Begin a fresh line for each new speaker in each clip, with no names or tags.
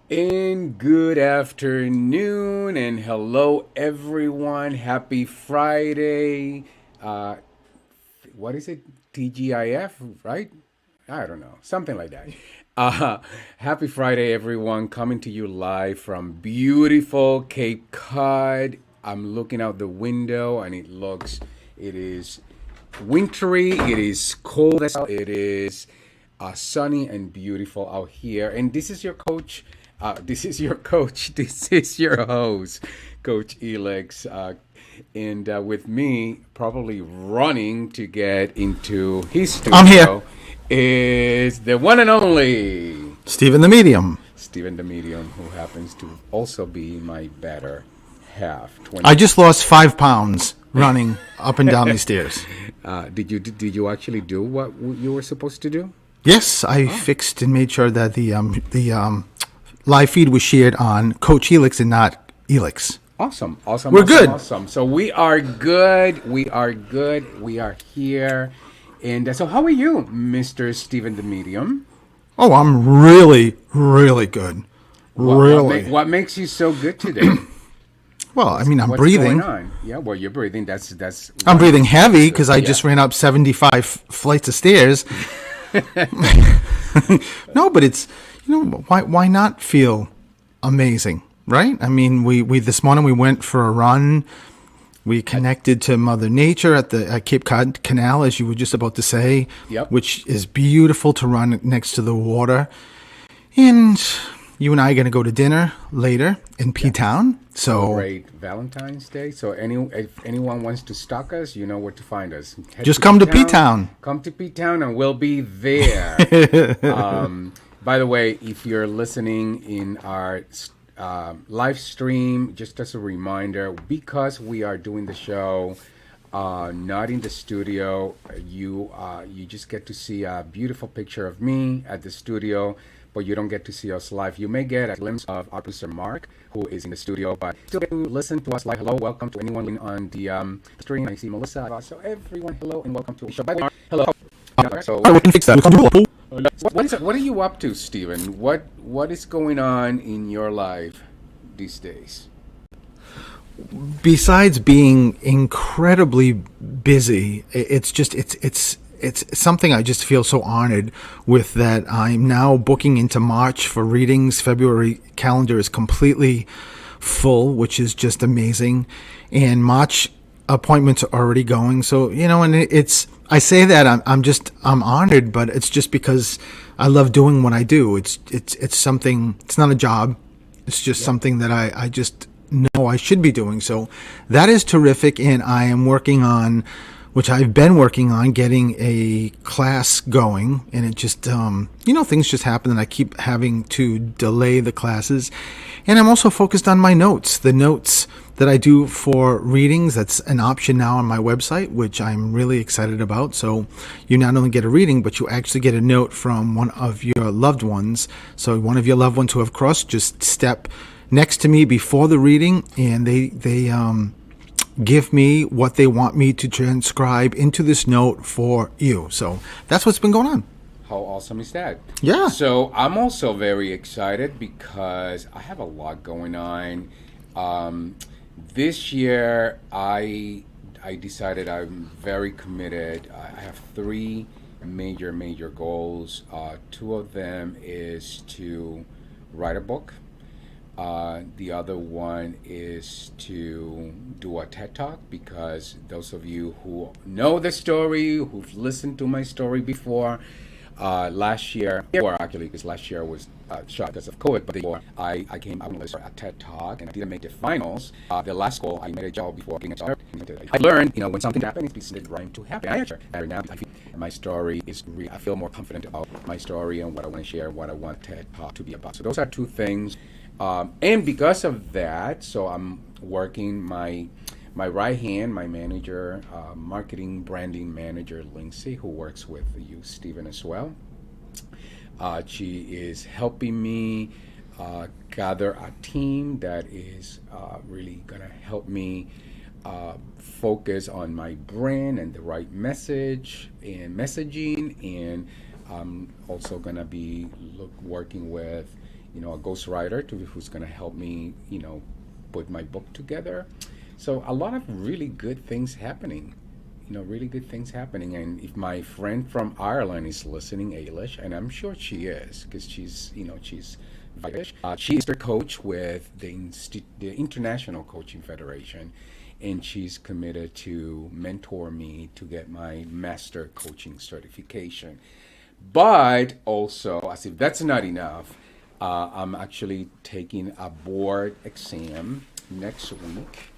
And good afternoon, and hello everyone. Happy Friday. Uh, what is it? TGIF, right? I don't know, something like that. Uh, Happy Friday, everyone. Coming to you live from beautiful Cape Cod. I'm looking out the window, and it is wintry. It is cold. It is sunny and beautiful out here. And this is your coach. This is your coach. This is your host, Coach Elex. And with me, probably running to get into his
I'm here.
studio, is the one and only
Stephen the Medium.
Stephen the Medium, who happens to also be my better half.
I just lost 5 pounds running up and down these stairs.
Did you actually do what you were supposed to do?
Yes, I fixed and made sure that the live feed was shared on Coach Helix and not Elix.
Awesome, awesome.
We're
awesome,
good.
Awesome. So we are good. We are good. We are here. And so, how are you, Mr. Stephen the Medium?
Oh, I'm really, really good. Really.
What makes you so good today?
Well, I mean, I'm
What's
breathing.
going on? Yeah, well, you're breathing. That's.
I'm breathing heavy because I just ran up 75 flights of stairs. No, but it's, why not feel amazing, right? I mean, we this morning we went for a run. We connected to Mother Nature at Cape Cod Canal, as you were just about to say,
Yep.
which is beautiful to run next to the water. And you and I are going to go to dinner later in P-Town. So
Great Valentine's Day. So if anyone wants to stalk us, you know where to find us.
Just come to P-Town.
Come to P-Town and we'll be there. By the way, if you're listening in our live stream, just as a reminder, because we are doing the show not in the studio, you just get to see a beautiful picture of me at the studio, but you don't get to see us live. You may get a glimpse of our producer Mark, who is in the studio, but still get to listen to us live. Hello, welcome to anyone on the stream. I see Melissa. So everyone, hello and welcome to the show. By the way, hello. So
we can fix that.
what are you up to, Stephen? What is going on in your life these days?
Besides being incredibly busy, it's something I just feel so honored with, that I'm now booking into March for readings. February calendar is completely full, which is just amazing. And March appointments are already going. So, and I say that I'm honored, but it's just because I love doing what I do. It's something, it's not a job. It's just something that I just know I should be doing. So that is terrific. And I am working on, which I've been working on, getting a class going. And it just, things just happen and I keep having to delay the classes. And I'm also focused on my notes, the notes that I do for readings. That's an option now on my website, which I'm really excited about. So you not only get a reading, but you actually get a note from one of your loved ones. So one of your loved ones who have crossed, just step next to me before the reading, and they give me what they want me to transcribe into this note for you. So that's what's been going on.
How awesome is that?
Yeah.
So I'm also very excited because I have a lot going on. This year, I decided I'm very committed. I have three major goals. Two of them is to write a book. The other one is to do a TED Talk, because those of you who know the story, who've listened to my story before, last year, or actually, because last year was shot because of COVID, but before I came out with a TED Talk and I didn't make the finals. The last goal, I made a job before getting a job. I learned, when something happens, it's right to happen. And now I feel my story is real. I feel more confident about my story and what I want to share, what I want TED Talk to be about. So those are two things. And because of that, so I'm working my right hand, my manager, marketing branding manager, Lindsay, who works with you, Stephen, as well. She is helping me gather a team that is really going to help me focus on my brand and the right message and messaging. And I'm also going to be working with a ghostwriter who's going to help me, put my book together. So a lot of really good things happening, really good things happening. And if my friend from Ireland is listening, Ailish, and I'm sure she is, because she's Irish. She's the coach with the International Coaching Federation, and she's committed to mentor me to get my master coaching certification. But also, as if that's not enough, I'm actually taking a board exam next week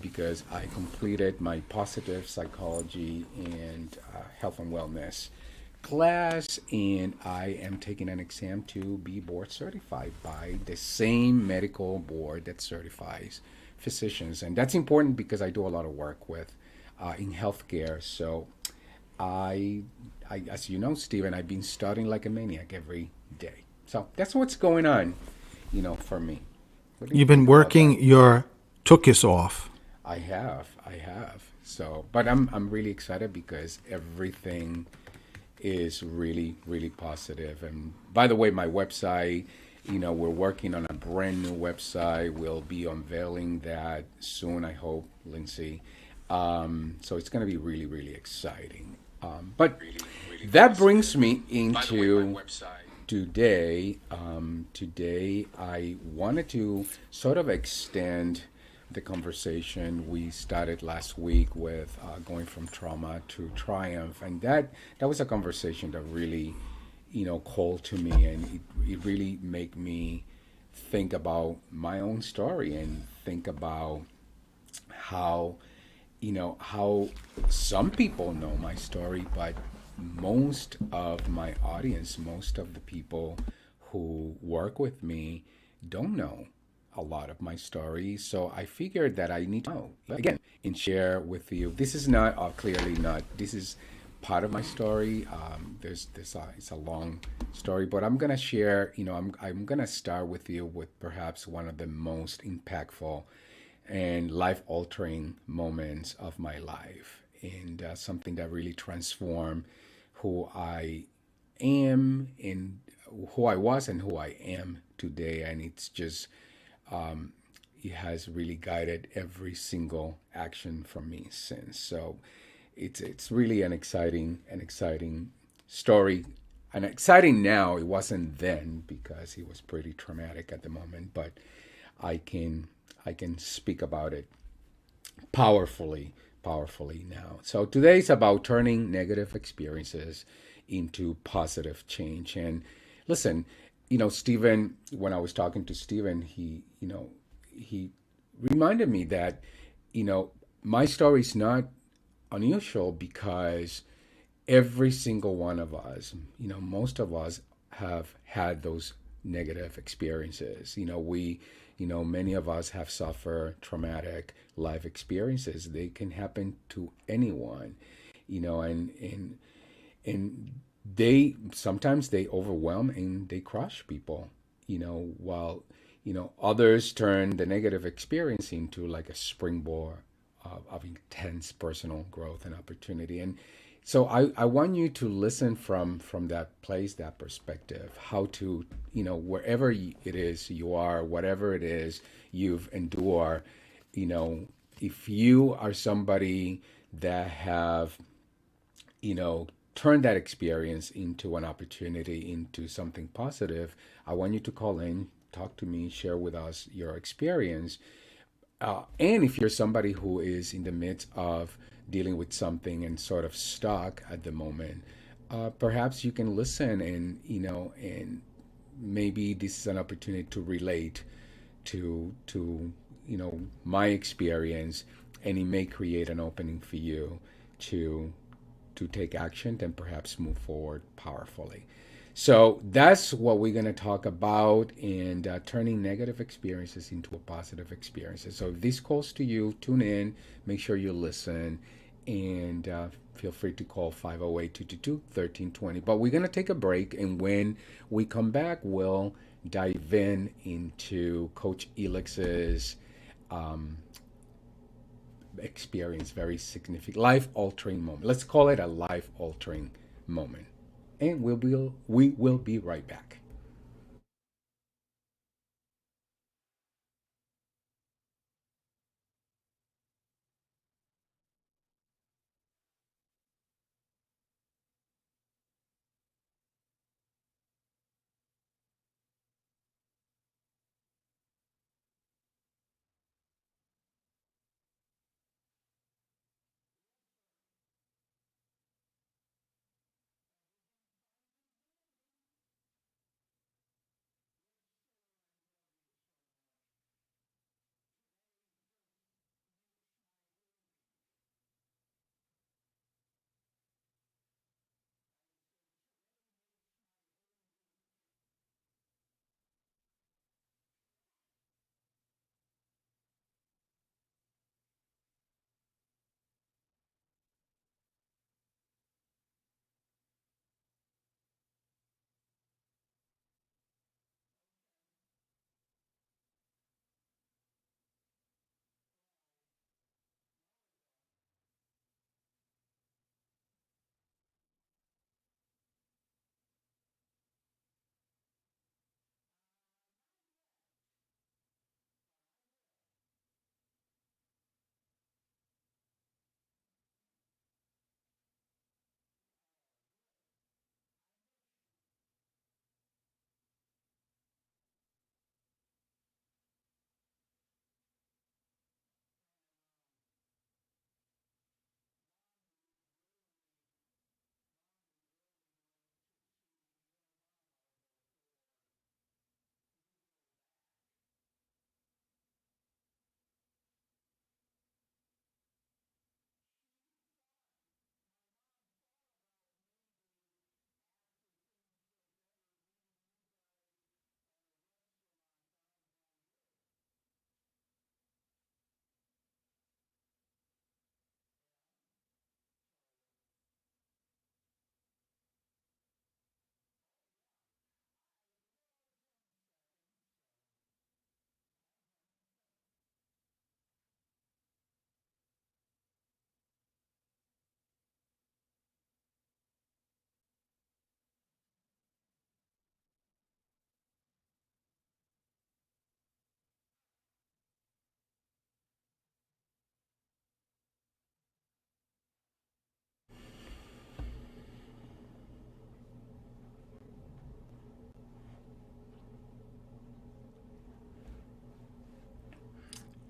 because I completed my positive psychology and health and wellness class, and I am taking an exam to be board certified by the same medical board that certifies physicians. And that's important because I do a lot of work with in healthcare. So I, as you know, Stephen, I've been studying like a maniac every day. So that's what's going on, for me. What do you
You've been
think about that?
working your tuchus off.
I have. So, but I'm really excited because everything is really, really positive. And by the way, my website, we're working on a brand new website. We'll be unveiling that soon, I hope, Lindsay. So it's going to be really, really exciting. But that brings me into today. Today, I wanted to sort of extend the conversation we started last week with going from trauma to triumph, and that was a conversation that really, called to me, and it really made me think about my own story and think about how how some people know my story, but most of my audience, most of the people who work with me don't know a lot of my story. So I figured that I need to know again and share with you. This is not clearly not. This is part of my story. There's this. It's a long story, but I'm gonna share. I'm gonna start with you with perhaps one of the most impactful and life altering moments of my life, and something that really transformed who I am and who I was and who I am today. And it's just, it has really guided every single action from me since. So it's really an exciting story. And exciting now, it wasn't then because it was pretty traumatic at the moment, but I can I can speak about it powerfully now. So today's about turning negative experiences into positive change. And listen, Stephen, when I was talking to Stephen, he reminded me that, my story is not unusual because every single one of us, most of us have had those negative experiences. Many of us have suffered traumatic life experiences. They can happen to anyone, and they sometimes they overwhelm and they crush people, while others turn the negative experience into like a springboard of intense personal growth and opportunity. And so I want you to listen from that place, that perspective, how to, wherever it is you are, whatever it is you've endured, you know, if you are somebody that have, turned that experience into an opportunity, into something positive, I want you to call in, talk to me, share with us your experience. And if you're somebody who is in the midst of dealing with something and sort of stuck at the moment, perhaps you can listen and and maybe this is an opportunity to relate to my experience, and it may create an opening for you to take action and perhaps move forward powerfully. So that's what we're going to talk about, and turning negative experiences into a positive experiences. So if this calls to you, tune in, make sure you listen, and feel free to call 508-222-1320. But we're going to take a break, and when we come back, we'll dive in into Coach Elix's um, experience, very significant, life altering moment. Let's call it a life altering moment. And we will be right back.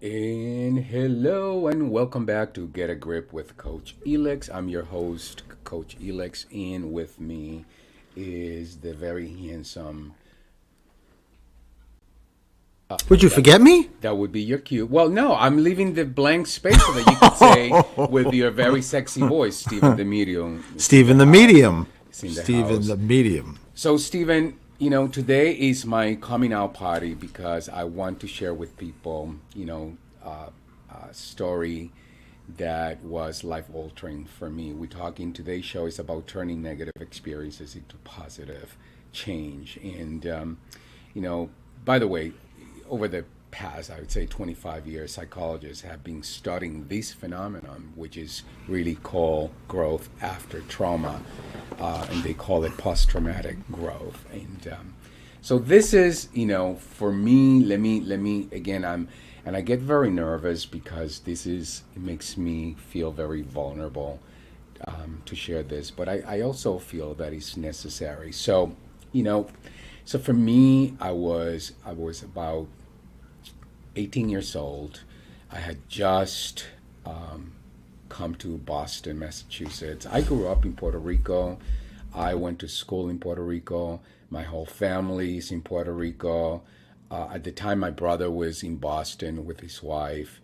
And hello and welcome back to Get a Grip with Coach Elix. I'm your host, Coach Elix, and with me is the very handsome.
Would you
That
forget me?
that would be your cue. Well, no, I'm leaving the blank space so that you could say with your very sexy voice, Stephen the Medium is in the
Stephen the
house.
Medium.
Is in the
Stephen
house.
the Medium.
So, Stephen, today is my coming out party because I want to share with people, a story that was life altering for me. We're talking today's show is about turning negative experiences into positive change. And, you know, by the way, over the past, I would say 25 years, psychologists have been studying this phenomenon, which is really called growth after trauma, and they call it post-traumatic growth. And so this is, for me. Let me again. And I get very nervous because it makes me feel very vulnerable to share this, but I also feel that it's necessary. So, you know, so for me, I was about 18 years old. I had just come to Boston, Massachusetts. I grew up in Puerto Rico. I went to school in Puerto Rico. My whole family is in Puerto Rico. At the time, my brother was in Boston with his wife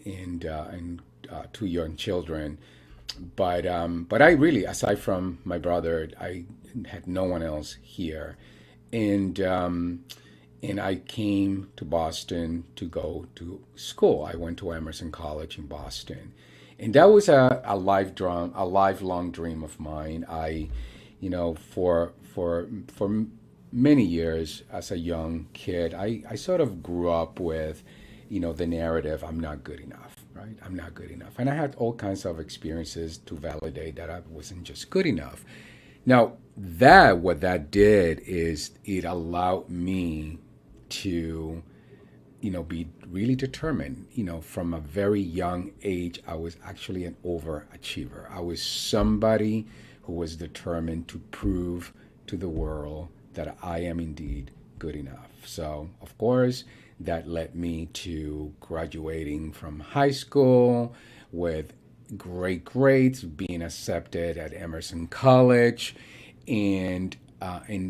and two young children. But I really, aside from my brother, I had no one else here, and and I came to Boston to go to school. I went to Emerson College in Boston, and that was a lifelong dream of mine. For many years as a young kid, I sort of grew up with, the narrative, I'm not good enough, right? I'm not good enough. And I had all kinds of experiences to validate that I wasn't just good enough. Now, what that did is it allowed me to, be really determined. From a very young age, I was actually an overachiever. I was somebody who was determined to prove to the world that I am indeed good enough. So, of course, that led me to graduating from high school with great grades, being accepted at Emerson College, and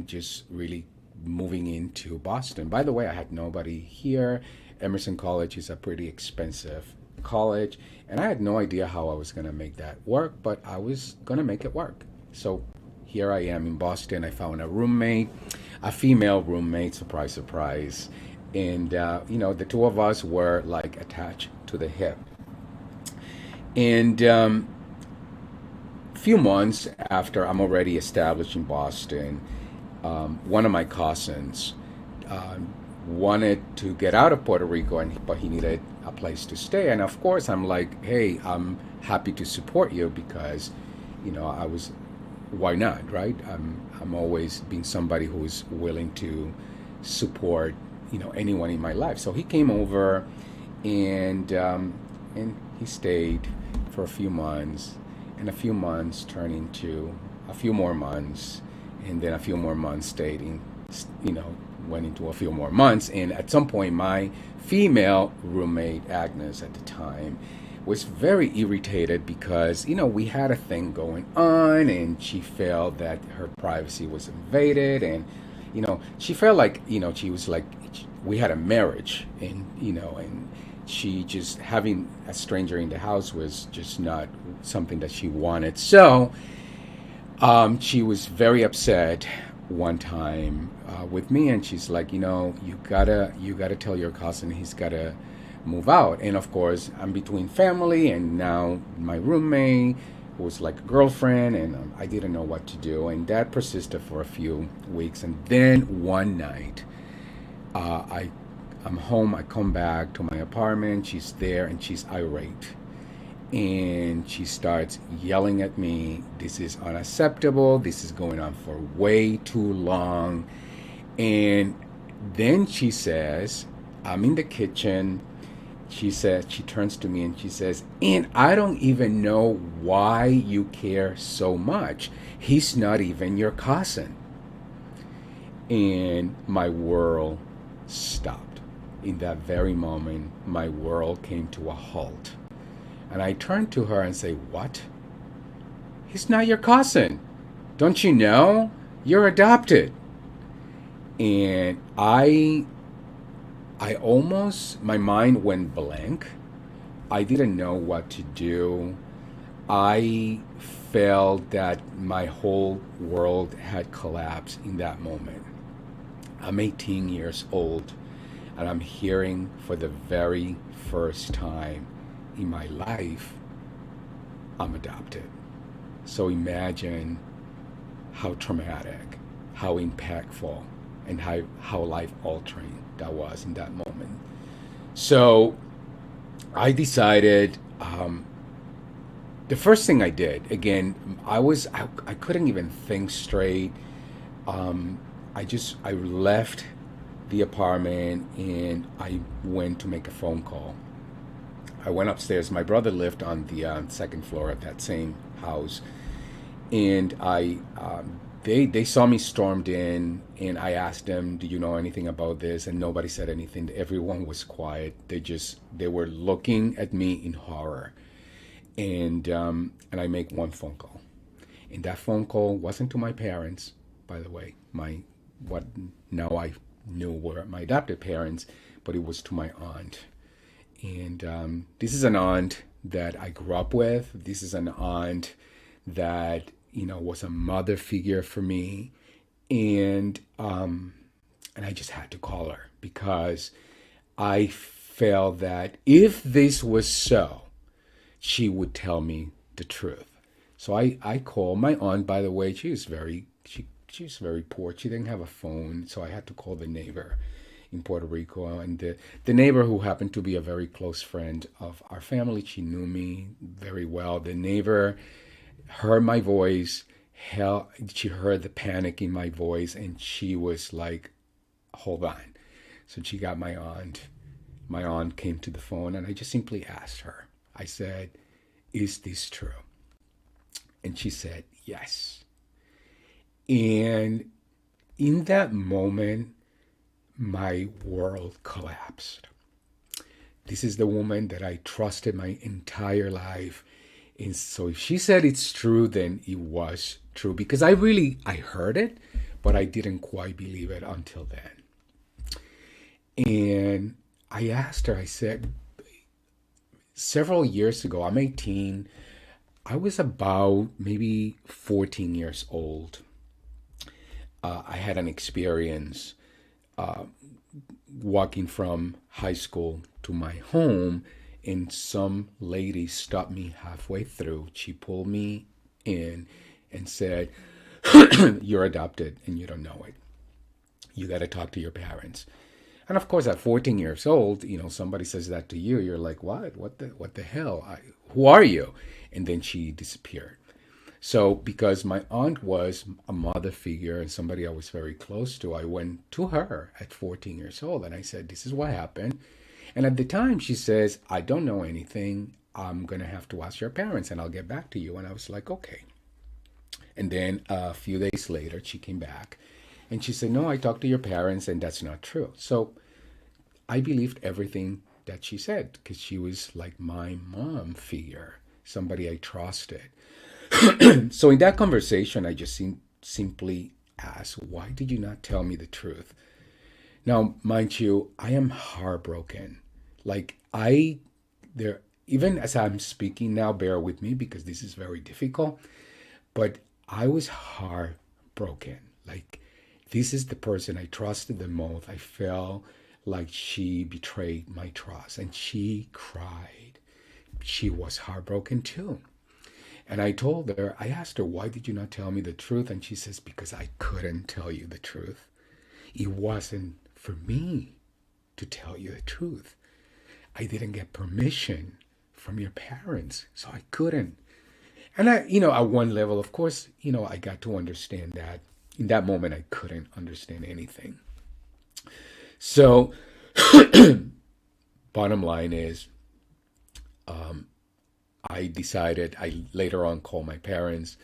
just really moving into Boston. By the way, I had nobody here. Emerson College is a pretty expensive college, and I had no idea how I was going to make that work, but I was going to make it work. So here I am in Boston. I found a roommate, a female roommate, surprise, surprise. And, the two of us were like attached to the hip. And few months after I'm already established in Boston, one of my cousins wanted to get out of Puerto Rico, but he needed a place to stay. And of course, I'm like, hey, I'm happy to support you because, I was, why not, right? I'm always being somebody who's willing to support, anyone in my life. So he came over, and he stayed for a few months, and a few months turned into a few more months, and then a few more months stayed in, you know, went into a few more months. And at some point, my female roommate, Agnes, at the time, was very irritated because, we had a thing going on, and she felt that her privacy was invaded. And, she felt like, she was like, we had a marriage, and she just having a stranger in the house was just not something that she wanted. So she was very upset one time with me, and she's like, you gotta tell your cousin he's gotta move out. And of course, I'm between family and now my roommate was like a girlfriend, and I didn't know what to do, and that persisted for a few weeks. And then one night, I'm home. I come back to my apartment. She's there, and she's irate, and she starts yelling at me. This is unacceptable. This is going on for way too long. And then she says, I'm in the kitchen. She says, she turns to me and she says, and I don't even know why you care so much. He's not even your cousin. And my world stopped. in that very moment, my world came to a halt. And I turned to her and say, "What? He's not your cousin. Don't you know? You're adopted." And I almost, my mind went blank. I didn't know what to do. I felt that my whole world had collapsed in that moment. I'm 18 years old and I'm hearing for the very first time in my life I'm adopted. So imagine how traumatic, how impactful, and how life altering that was in that moment. So I decided, the first thing I did, again, I couldn't even think straight. I left the apartment and I went to make a phone call. I went upstairs. My brother lived on the second floor of that same house, and they saw me stormed in, and I asked them, "Do you know anything about this?" And nobody said anything. Everyone was quiet. They were looking at me in horror, and I make one phone call, and that phone call wasn't to my parents, by the way. My what now I knew were my adopted parents, but it was to my aunt. And this is an aunt that I grew up with. This is an aunt that was a mother figure for me, and I just had to call her because I felt that if this was so, she would tell me the truth. So I called my aunt. By the way, she's very poor. She didn't have a phone, so I had to call the neighbor in Puerto Rico, and the neighbor who happened to be a very close friend of our family. She knew me very well. The neighbor heard my voice. Hell, she heard the panic in my voice, and she was like, "Hold on." So she got my aunt. My aunt came to the phone, and I just simply asked her. I said, "Is this true?" And she said, "Yes." And in that moment, my world collapsed. This is the woman that I trusted my entire life. And so if she said it's true, then it was true. Because I heard it, but I didn't quite believe it until then. And I asked her, I said, several years ago, I'm 18, I was about maybe 14 years old. I had an experience walking from high school to my home, and some lady stopped me halfway through. She pulled me in and said, "You're adopted and you don't know it. You got to talk to your parents." And of course, at 14 years old, somebody says that to you, you're like, "What? What the hell? Who are you?" And then she disappeared. So because my aunt was a mother figure and somebody I was very close to, I went to her at 14 years old and I said, "This is what happened." And at the time she says, "I don't know anything. I'm going to have to ask your parents and I'll get back to you." And I was like, "Okay." And then a few days later, she came back and she said, "No, I talked to your parents and that's not true." So I believed everything that she said because she was like my mom figure, somebody I trusted. So in that conversation, I just simply asked, "Why did you not tell me the truth?" Now, mind you, I am heartbroken. Like there, even as I'm speaking now, bear with me because this is very difficult. But I was heartbroken. Like this is the person I trusted the most. I felt like she betrayed my trust, and she cried. She was heartbroken too. And I asked her, "Why did you not tell me the truth?" And she says, "Because I couldn't tell you the truth. It wasn't for me to tell you the truth. I didn't get permission from your parents, so I couldn't." And at one level, of course, I got to understand that. In that moment, I couldn't understand anything. So, bottom line is, I later on called my parents,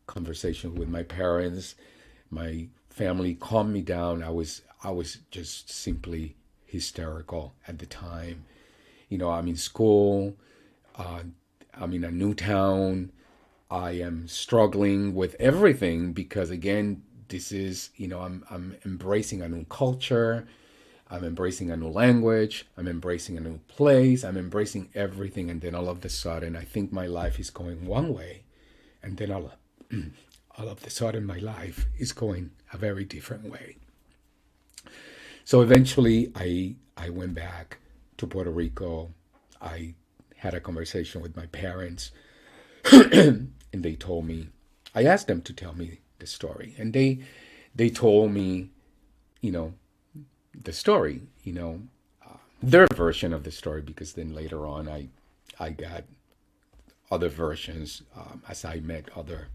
conversation with my parents, my family calmed me down. I was just simply hysterical at the time. I'm in school, uh, I'm in a new town. I am struggling with everything because again, this is, I'm embracing a new culture. I'm embracing a new language. I'm embracing a new place. I'm embracing everything. And then all of a sudden, I think my life is going one way. And then all of a sudden, my life is going a very different way. So eventually, I went back to Puerto Rico. I had a conversation with my parents, and they told me, I asked them to tell me the story. And they told me, you know, the story, their version of the story, because then later on I got other versions as I met other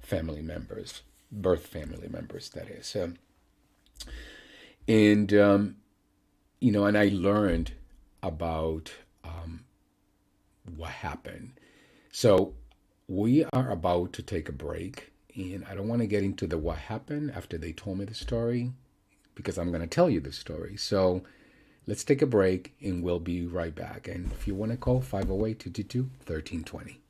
family members, birth family members, that is. And, and I learned about what happened. So we are about to take a break, and I don't want to get into the what happened after they told me the story because I'm going to tell you the story. So let's take a break and we'll be right back. And if you want to call, 508 222 1320.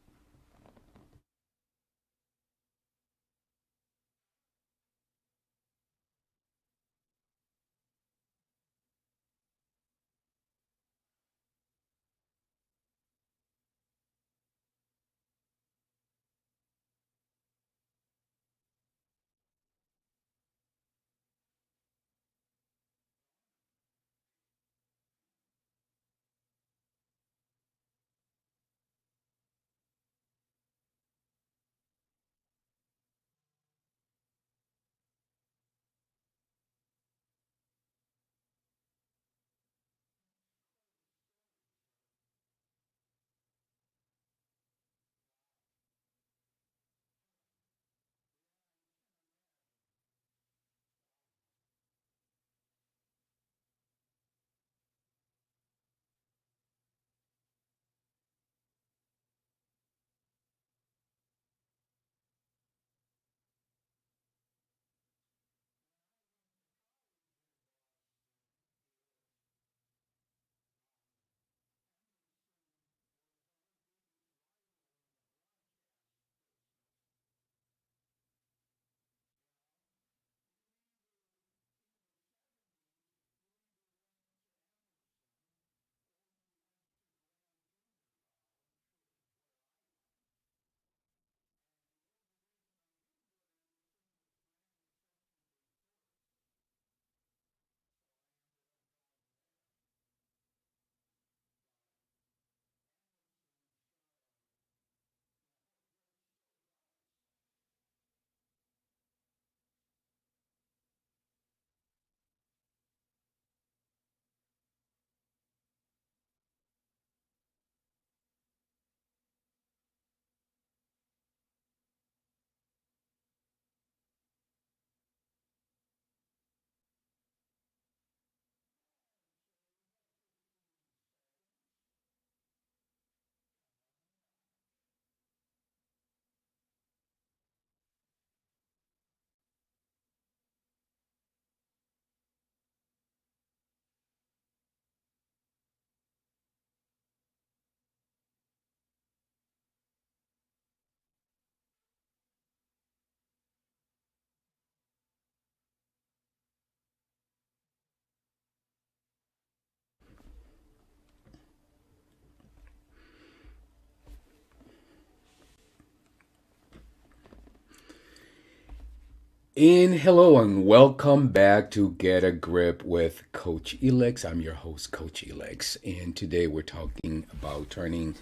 And hello and welcome back to Get a Grip with Coach Elex. I'm your host, Coach Elex, and today we're talking about turning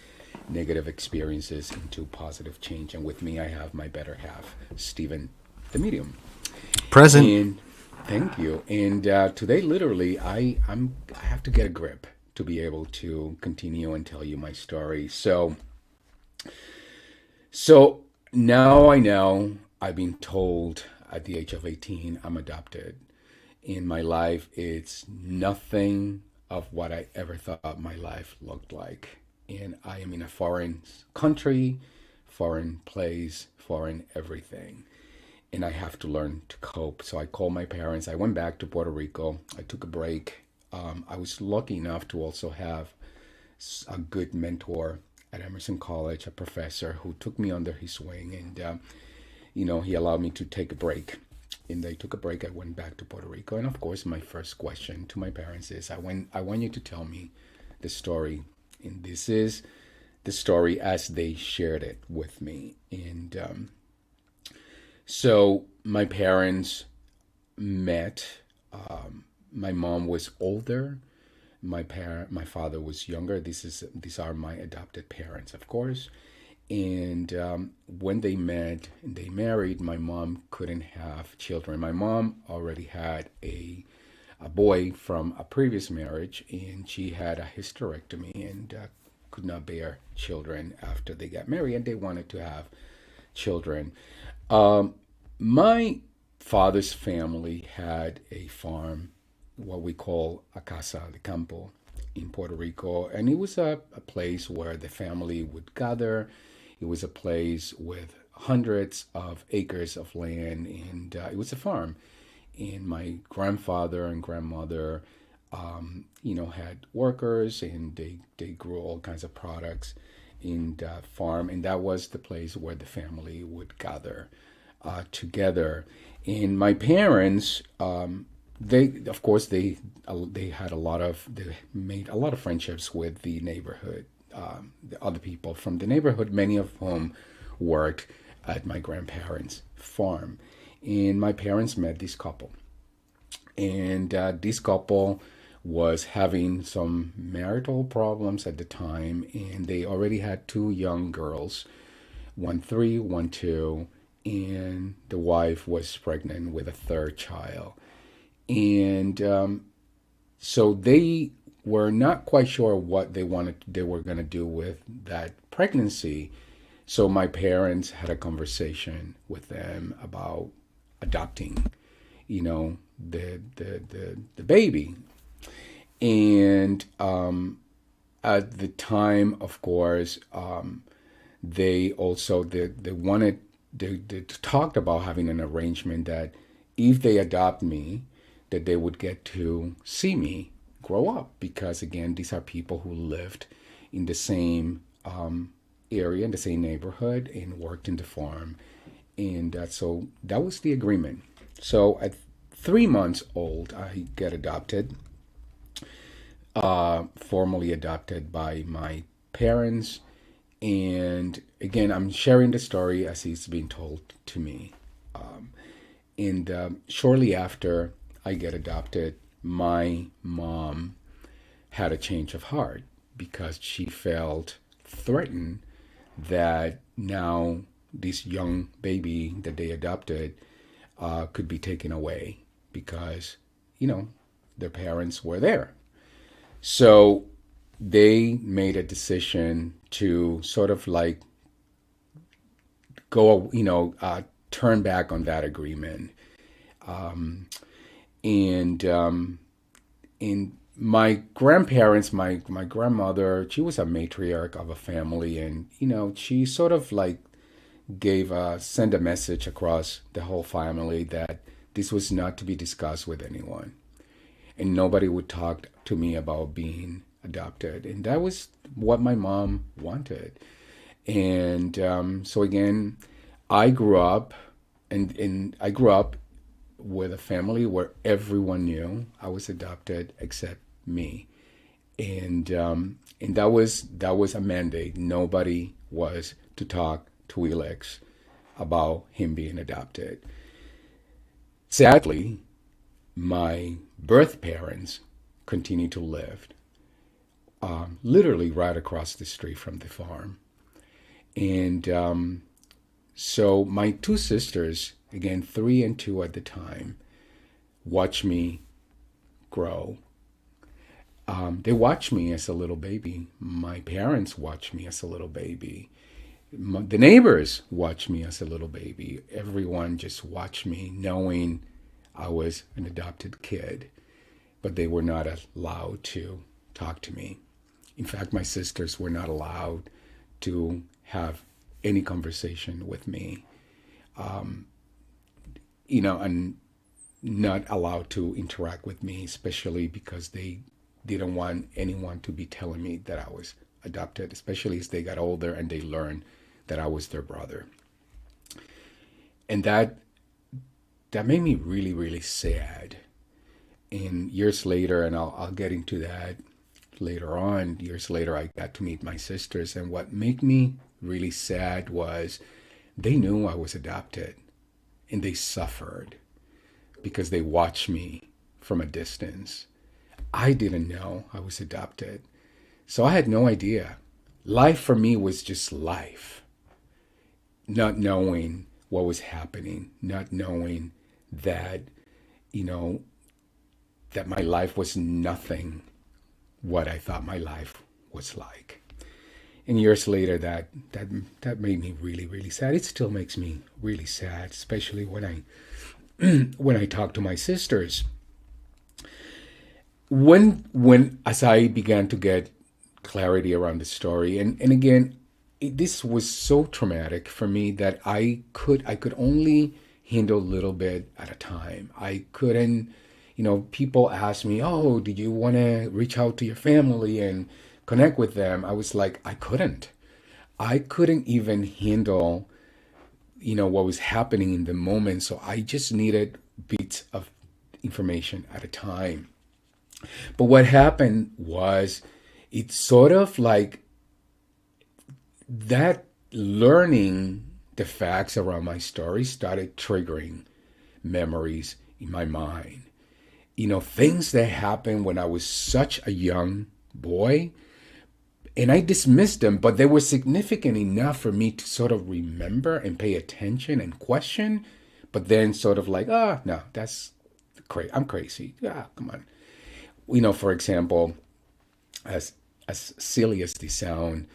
negative experiences into positive change. And with me, I have my better half, Stephen, the medium.
Present.
And thank you. And today, literally, I have to get a grip to be able to continue and tell you my story. So now I know I've been told at the age of 18 I'm adopted. In my life, it's nothing of what I ever thought my life looked like. And I am in a foreign country, foreign place, foreign everything. And I have to learn to cope. So I called my parents. I went back to Puerto Rico. I took a break I was lucky enough to also have a good mentor at Emerson College, a professor who took me under his wing, and he allowed me to take a break. And I took a break. I went back to Puerto Rico, and of course, my first question to my parents is, I want you to tell me the story, and this is the story as they shared it with me. And so my parents met. My mom was older. My father was younger. These are my adopted parents, of course. And when they met and they married, my mom couldn't have children. My mom already had a boy from a previous marriage, and she had a hysterectomy and could not bear children after they got married, and they wanted to have children. Um, my father's family had a farm, what we call a casa de campo in Puerto Rico, and it was a place where the family would gather. It was a place with hundreds of acres of land, and it was a farm. And my grandfather and grandmother, had workers, and they grew all kinds of products in the farm, and that was the place where the family would gather together. And my parents, they of course they made a lot of friendships with the neighborhood, the other people from the neighborhood, many of whom worked at my grandparents' farm. And my parents met this couple, and this couple was having some marital problems at the time, and they already had two young girls, one 3, one 2, and the wife was pregnant with a third child. And so they were not quite sure what they were going to do with that pregnancy. So my parents had a conversation with them about adopting, the baby. And at the time, of course, they also they talked about having an arrangement that if they adopt me, that they would get to see me grow up, because again, these are people who lived in the same area, in the same neighborhood, and worked in the farm. And so that was the agreement. So at 3 months old, I get adopted, formally adopted by my parents. And again, I'm sharing the story as it's being told to me. And shortly after I get adopted, my mom had a change of heart because she felt threatened that now this young baby that they adopted could be taken away because, their parents were there. So they made a decision to sort of like go, turn back on that agreement. Um, and in my grandparents, my grandmother, she was a matriarch of a family, and she sort of like send a message across the whole family that this was not to be discussed with anyone, and nobody would talk to me about being adopted, and that was what my mom wanted. And so again, I grew up, and I grew up with a family where everyone knew I was adopted except me, and that was a mandate. Nobody was to talk to Elex about him being adopted. Sadly, my birth parents continue to live literally right across the street from the farm, and so my two sisters, again 3 and 2 at the time, watch me grow. They watched me as a little baby. My parents watched me as a little baby. The neighbors watched me as a little baby. Everyone just watched me knowing I was an adopted kid, but they were not allowed to talk to me. In fact, my sisters were not allowed to have any conversation with me. And not allowed to interact with me, especially because they didn't want anyone to be telling me that I was adopted, especially as they got older and they learned that I was their brother. And that made me really, really sad. And years later, and I'll get into that later on, years later, I got to meet my sisters. And what made me really sad was they knew I was adopted and they suffered because they watched me from a distance. I didn't know I was adopted. So I had no idea. Life for me was just life, not knowing what was happening, not knowing that, you know, that my life was nothing what I thought my life was like. And years later, that made me really, really sad. It still makes me really sad, especially when I when I talk to my sisters. When as I began to get clarity around the story, and again, this was so traumatic for me that I could only handle a little bit at a time. I couldn't, people ask me, "Oh, did you want to reach out to your family and connect with them?" I was like, I couldn't. I couldn't even handle, what was happening in the moment. So I just needed bits of information at a time. But what happened was it's sort of like that learning the facts around my story started triggering memories in my mind. Things that happened when I was such a young boy, and I dismissed them, but they were significant enough for me to sort of remember and pay attention and question, but then sort of like, no, that's crazy. I'm crazy. Yeah, come on. For example, as silly as they sound,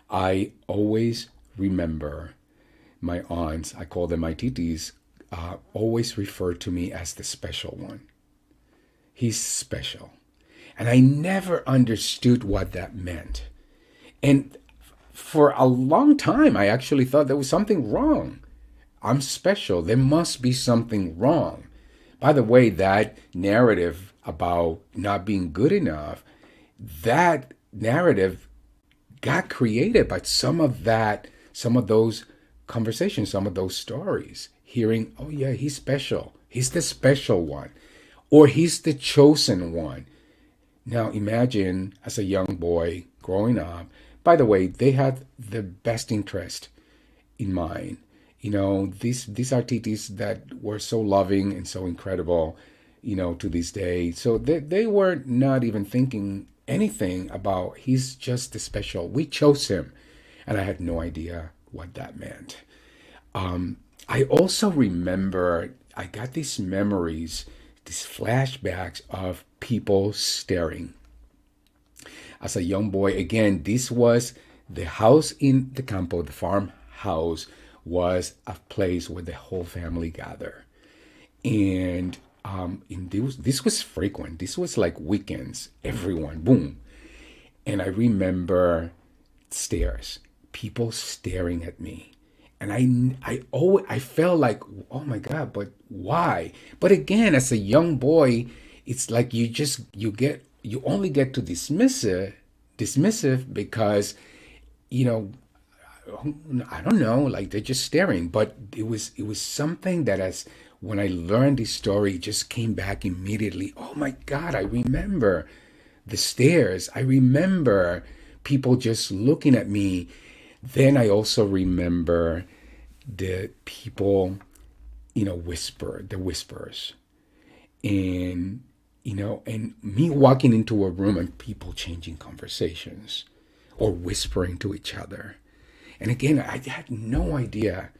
I always remember my aunts, I call them my titis, always refer to me as the special one. He's special. And I never understood what that meant. And for a long time, I actually thought there was something wrong. I'm special. There must be something wrong. By the way, that narrative about not being good enough, that narrative got created by some of those conversations, some of those stories. Hearing, oh yeah, he's special. He's the special one. Or he's the chosen one. Now imagine as a young boy growing up, by the way, they had the best interest in mind. These are titis that were so loving and so incredible, to this day. So they were not even thinking anything about he's just the special. We chose him. And I had no idea what that meant. I also remember I got these memories, these flashbacks of people staring. As a young boy, again, this was the house in the campo, the farmhouse was a place where the whole family gathered. And this was frequent. This was like weekends, everyone, boom. And I remember stares, people staring at me. And I felt like, oh my God, but why? But again, as a young boy, it's like you only get to dismissive because, I don't know, like they're just staring. But it was something that as when I learned this story, it just came back immediately. Oh my God, I remember the stares. I remember people just looking at me. Then I also remember the people, the whispers. And, and me walking into a room and people changing conversations or whispering to each other. And again, I had no idea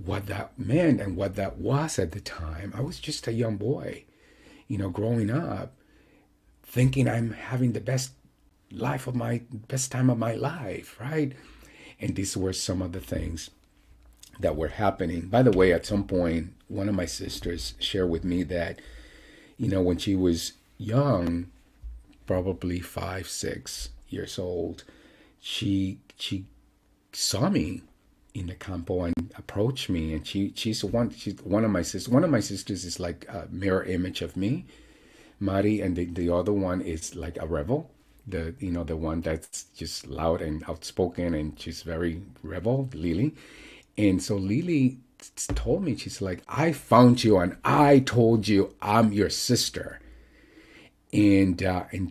what that meant and what that was at the time. I was just a young boy, growing up, thinking I'm having the best time of my life, right? And these were some of the things that were happening. By the way, at some point, one of my sisters shared with me that, when she was young, probably 5, 6 years old, she saw me in the campo, and approached me, and she's one of my sisters. One of my sisters is like a mirror image of me, Mari, and the other one is like a rebel. The one that's just loud and outspoken, and she's very rebel, Lily. And so Lily told me, she's like, I found you and I told you I'm your sister. And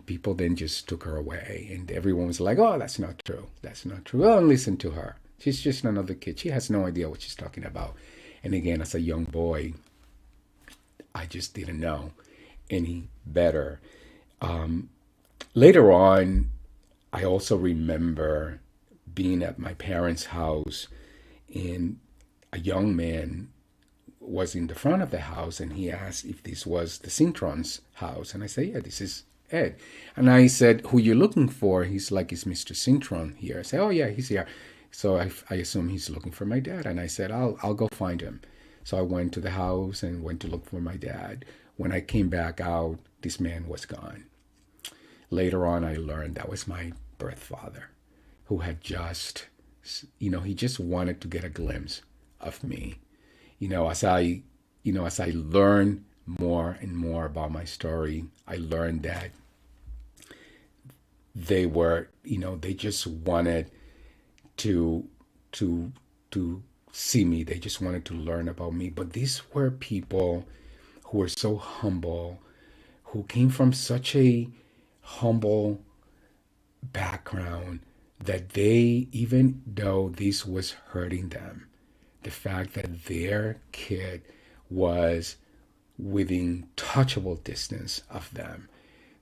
people then just took her away, and everyone was like, "Oh, that's not true. That's not true. Don't listen to her. She's just another kid. She has no idea what she's talking about." And again, as a young boy, I just didn't know any better. Later on, I also remember being at my parents' house, and a young man was in the front of the house, and he asked if this was the Cintron's house. And I said, yeah, this is Ed. And I said, who you looking for? He's like, is Mr. Cintron here? I said, oh yeah, he's here. So I assume he's looking for my dad. And I said, I'll go find him. So I went to the house and went to look for my dad. When I came back out, this man was gone. Later on, I learned that was my birth father, who had just, he just wanted to get a glimpse of me. As I learn more and more about my story, I learned that they just wanted to to to see me. They just wanted to learn about me. But these were people who were so humble, who came from such a humble background, that they, even though this was hurting them, the fact that their kid was within touchable distance of them,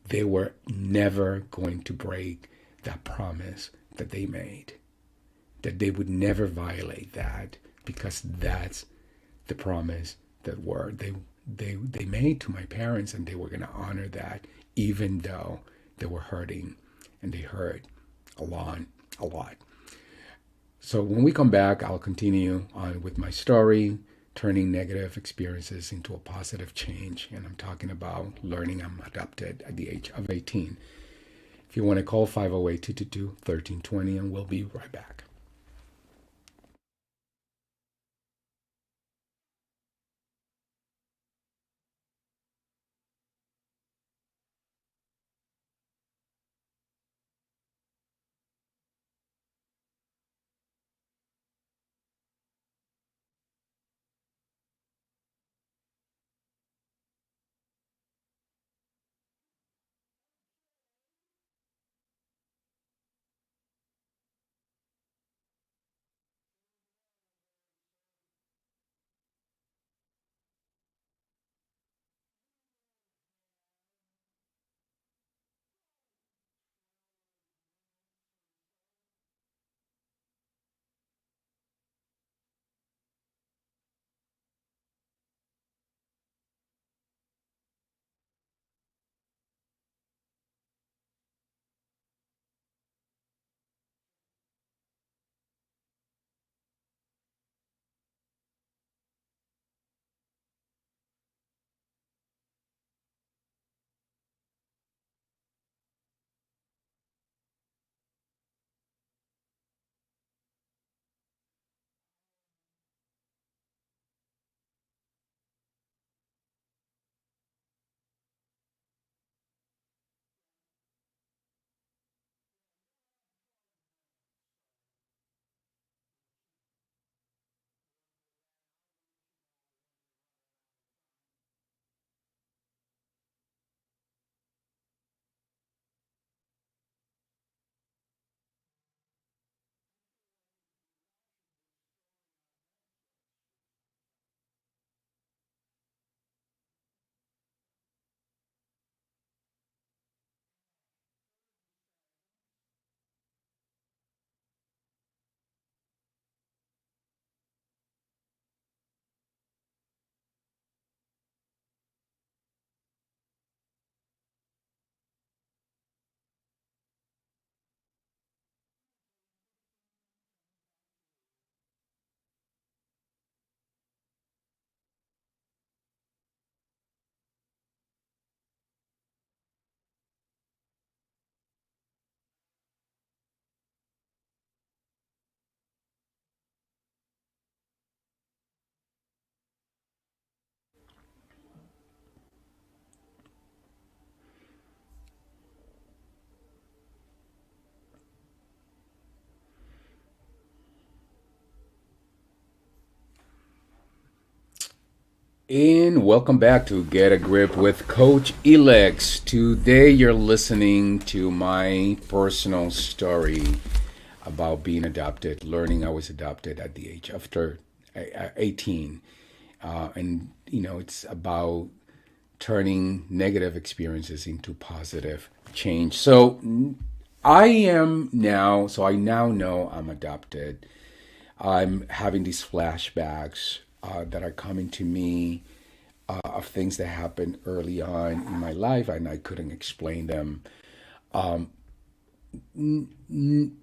they were never going to break that promise that they made, that they would never violate that, because that's the promise that they made to my parents, and they were going to honor that, even though they were hurting, and they hurt a lot, a lot. So when we come back, I'll continue on with my story, turning negative experiences into a positive change. And I'm talking about learning I'm adopted at the age of 18. If you want to call, 508 222 1320, and we'll be right back. And welcome back to Get a Grip with Coach Elex. Today you're listening to my personal story about being adopted, learning I was adopted at the age after 18. And, it's about turning negative experiences into positive change. I now know I'm adopted. I'm having these flashbacks that are coming to me of things that happened early on in my life, and I couldn't explain them.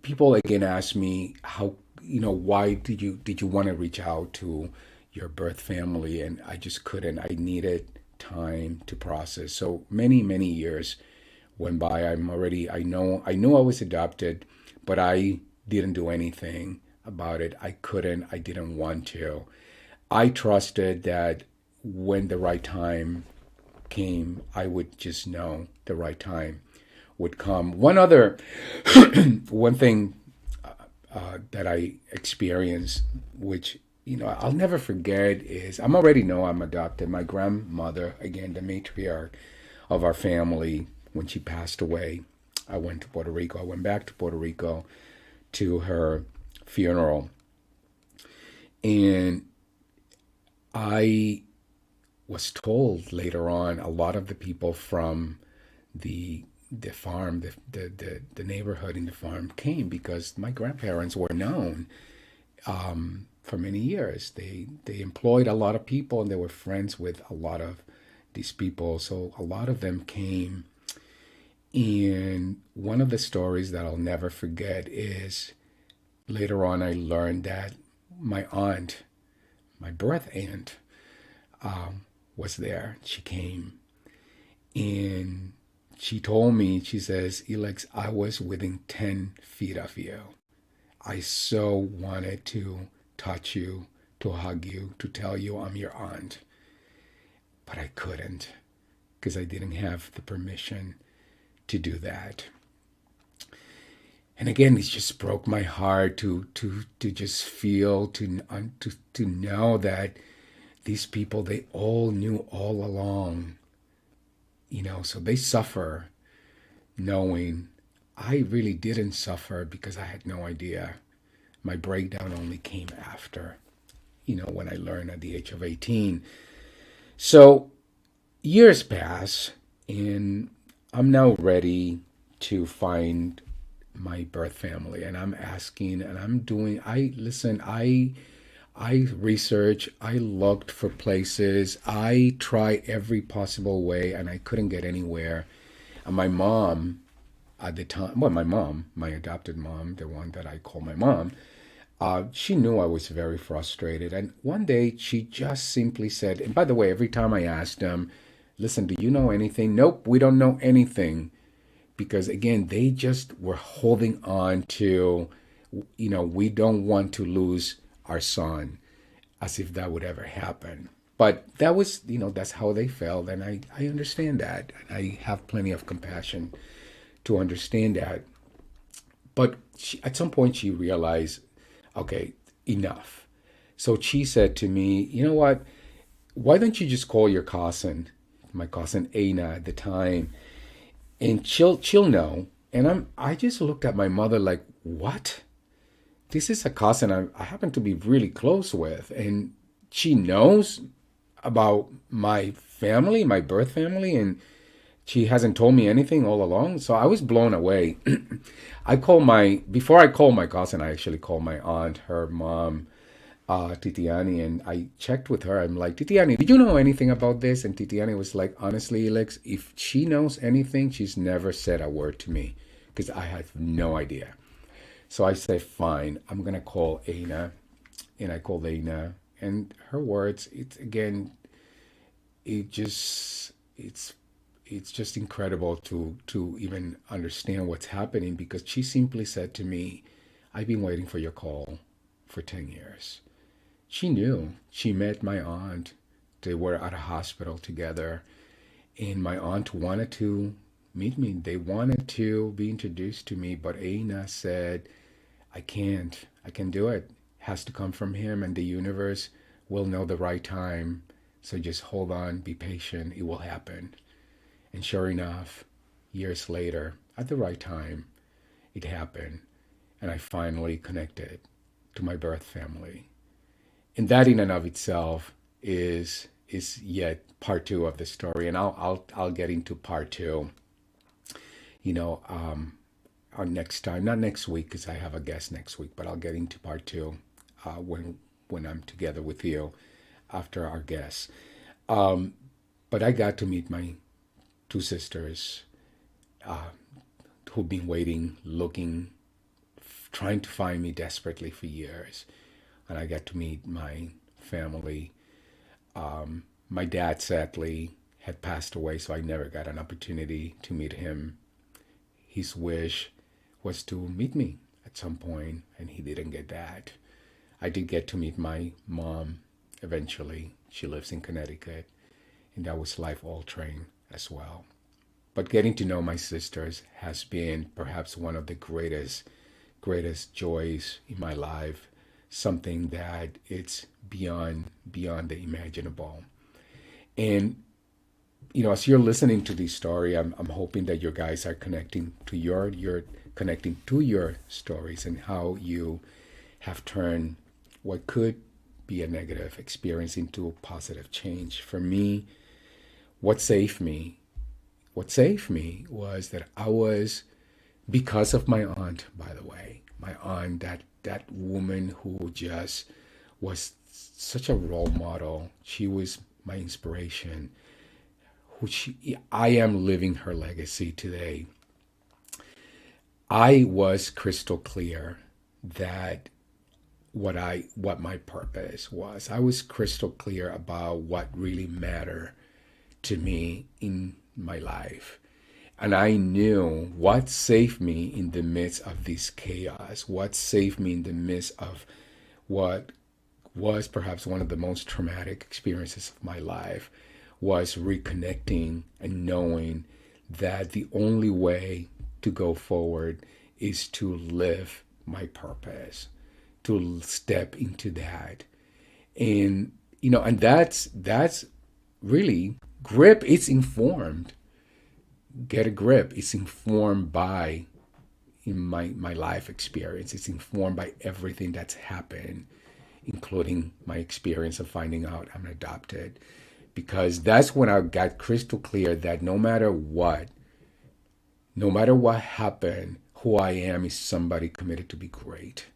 People again ask me how, why did you want to reach out to your birth family, and I just couldn't. I needed time to process. So many years went by. I knew I was adopted, but I didn't do anything about it. I couldn't. I didn't want to. I trusted that when the right time came, I would just know the right time would come. One thing that I experienced, which I'll never forget, is I'm already know I'm adopted. My grandmother, again, the matriarch of our family, when she passed away, I went to Puerto Rico. I went back to Puerto Rico to her funeral, and I was told later on a lot of the people from the farm, the neighborhood in the farm came because my grandparents were known for many years. They employed a lot of people and they were friends with a lot of these people. So a lot of them came. And one of the stories that I'll never forget is later on I learned that my aunt, my birth aunt, was there. She came and she told me, she says, Elex, I was within 10 feet of you. I so wanted to touch you, to hug you, to tell you I'm your aunt, but I couldn't because I didn't have the permission to do that. And again, it just broke my heart to just feel to know that these people, they all knew all along, so they suffer knowing I really didn't suffer because I had no idea. My breakdown only came after, when I learned at the age of 18. So years pass, and I'm now ready to find my birth family, and I'm asking, and I'm doing. I researched, I looked for places, I tried every possible way, and I couldn't get anywhere. And my mom at the time, well, my adopted mom, the one that I call my mom, she knew I was very frustrated. And one day she just simply said, and by the way, every time I asked them, listen, do you know anything? Nope, we don't know anything. Because again, they just were holding on to, we don't want to lose our son, as if that would ever happen. But that was, that's how they felt. And I understand that. And I have plenty of compassion to understand that. But at some point, she realized, okay, enough. So she said to me, you know what? Why don't you just call your cousin, my cousin Aina at the time, and she'll know. And I just looked at my mother like, what? This is a cousin I happen to be really close with, and she knows about my family, my birth family, and she hasn't told me anything all along. So I was blown away. Before I called my cousin, I actually called my aunt, her mom, Titiani, and I checked with her. I'm like, Titiani, did you know anything about this? And Titiani was like, honestly, Alex, if she knows anything, she's never said a word to me because I have no idea. So I said, fine, I'm going to call Aina. And I called Aina. And her words, it's again, it just, it's just incredible to even understand what's happening because she simply said to me, I've been waiting for your call for 10 years. She knew. She met my aunt. They were at a hospital together. And my aunt wanted to meet me. They wanted to be introduced to me. But Aina said, I can't. I can do it. It has to come from him, and the universe will know the right time. So just hold on, be patient, it will happen. And sure enough, years later, at the right time, it happened. And I finally connected to my birth family. And that in and of itself is yet part two of the story. And I'll get into part two, you know, on next time, not next week because I have a guest next week, but I'll get into part two when I'm together with you after our guests. But I got to meet my two sisters who've been waiting, looking, trying to find me desperately for years. And I got to meet my family. My dad sadly had passed away, so I never got an opportunity to meet him. His wish was to meet me at some point, and he didn't get that. I did get to meet my mom eventually. She lives in Connecticut, and that was life altering as well. But getting to know my sisters has been perhaps one of the greatest joys in my life. Something that it's beyond the imaginable. And as you're listening to this story, I'm hoping that you guys are connecting to you're connecting to your stories and how you have turned what could be a negative experience into a positive change. For me, what saved me was that I was, because of my aunt, by the way, my aunt, that woman who just was such a role model. She was my inspiration. I am living her legacy today. I was crystal clear that what my purpose was. I was crystal clear about what really mattered to me in my life. And I knew what saved me in the midst of this chaos, what saved me in the midst of what was perhaps one of the most traumatic experiences of my life, was reconnecting and knowing that the only way to go forward is to live my purpose, to step into that. And that's really grip. It's informed. Get a grip. It's informed by my life experience. It's informed by everything that's happened, including my experience of finding out I'm adopted. Because that's when I got crystal clear that no matter what happened, who I am is somebody committed to be great.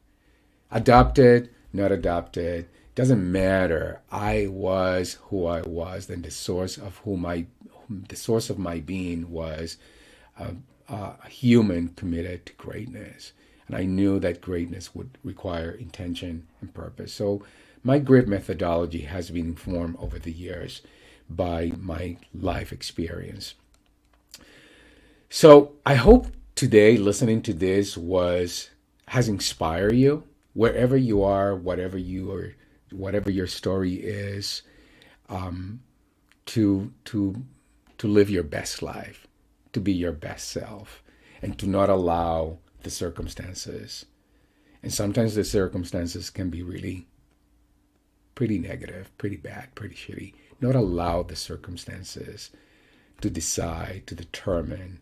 Adopted, not adopted, doesn't matter. I was who I was, and the source of my being was a human committed to greatness. And I knew that greatness would require intention and purpose. So my grip methodology has been informed over the years by my life experience. So I hope today listening to this has inspired you wherever you are, whatever your story is, to live your best life, to be your best self, and to not allow the circumstances. And sometimes the circumstances can be really pretty negative, pretty bad, pretty shitty. Not allow the circumstances to decide, to determine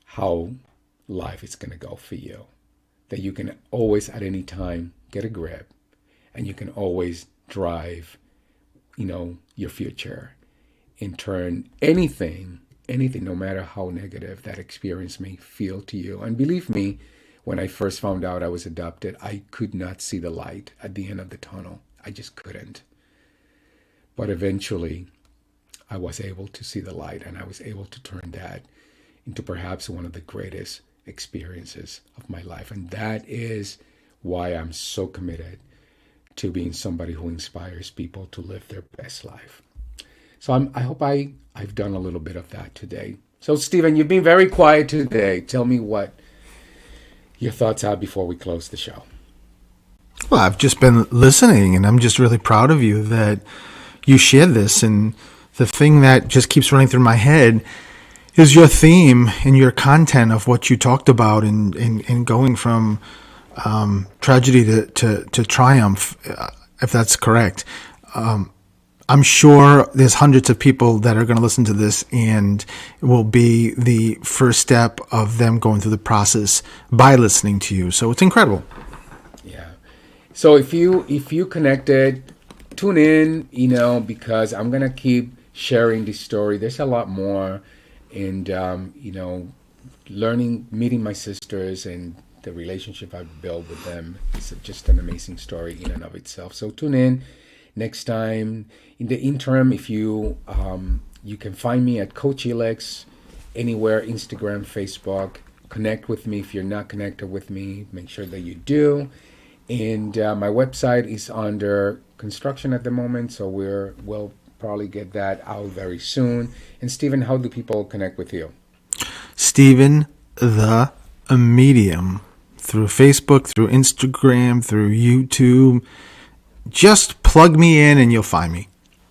how life is going to go for you. That you can always at any time get a grip, and you can always drive, your future, and turn anything, no matter how negative that experience may feel to you. And believe me, when I first found out I was adopted, I could not see the light at the end of the tunnel. I just couldn't. But eventually, I was able to see the light, and I was able to turn that into perhaps one of the greatest experiences of my life. And that is why I'm so committed to being somebody who inspires people to live their best life. So I hope I've done a little bit of that today. So Stephen, you've been very quiet today. Tell me what your thoughts are before we close the show.
Well, I've just been listening, and I'm just really proud of you that you shared this. And the thing that just keeps running through my head is your theme and your content of what you talked about in going from tragedy to triumph, if that's correct. I'm sure there's hundreds of people that are going to listen to this, and it will be the first step of them going through the process by listening to you. So it's incredible.
Yeah. So if you connected, tune in, because I'm gonna keep sharing this story. There's a lot more, and meeting my sisters and the relationship I've built with them is just an amazing story in and of itself. So tune in next time. In the interim, if you can find me at Coach Elex anywhere, Instagram, Facebook. Connect with me. If you're not connected with me, make sure that you do. And my website is under construction at the moment, so we'll probably get that out very soon. And Stephen, how do people connect with you?
Stephen the Medium, through Facebook, through Instagram, through YouTube. Just plug me in and you'll find me.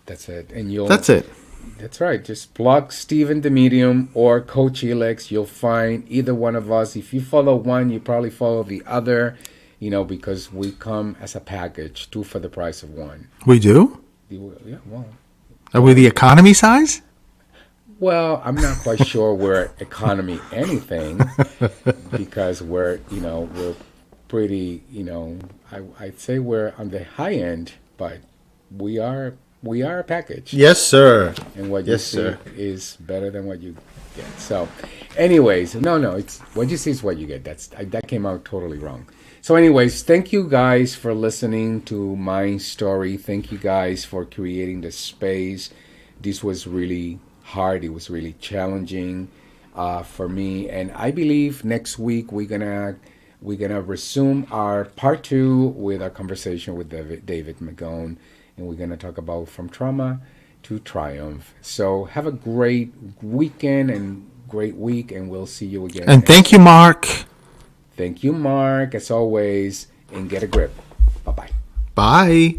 That's it.
That's it.
That's right. Just plug Stephen the Medium or Coach Elex. You'll find either one of us. If you follow one, you probably follow the other, because we come as a package, two for the price of one.
We do?
Yeah, well.
Are we the economy size?
Well, I'm not quite sure we're economy anything because we're pretty, I'd say we're on the high end, but we are a package.
Yes, sir.
And what you see is better than what you get. So, anyways, no, it's what you see is what you get. That came out totally wrong. So, anyways, thank you guys for listening to my story. Thank you guys for creating the space. This was really hard. It was really challenging for me, and I believe next week we're gonna resume our part 2 with our conversation with David McGone. And we're going to talk about from trauma to triumph. So have a great weekend and great week, and we'll see you again.
And thank you, Mark.
Thank you, Mark, as always, and get a grip. Bye-bye.
Bye.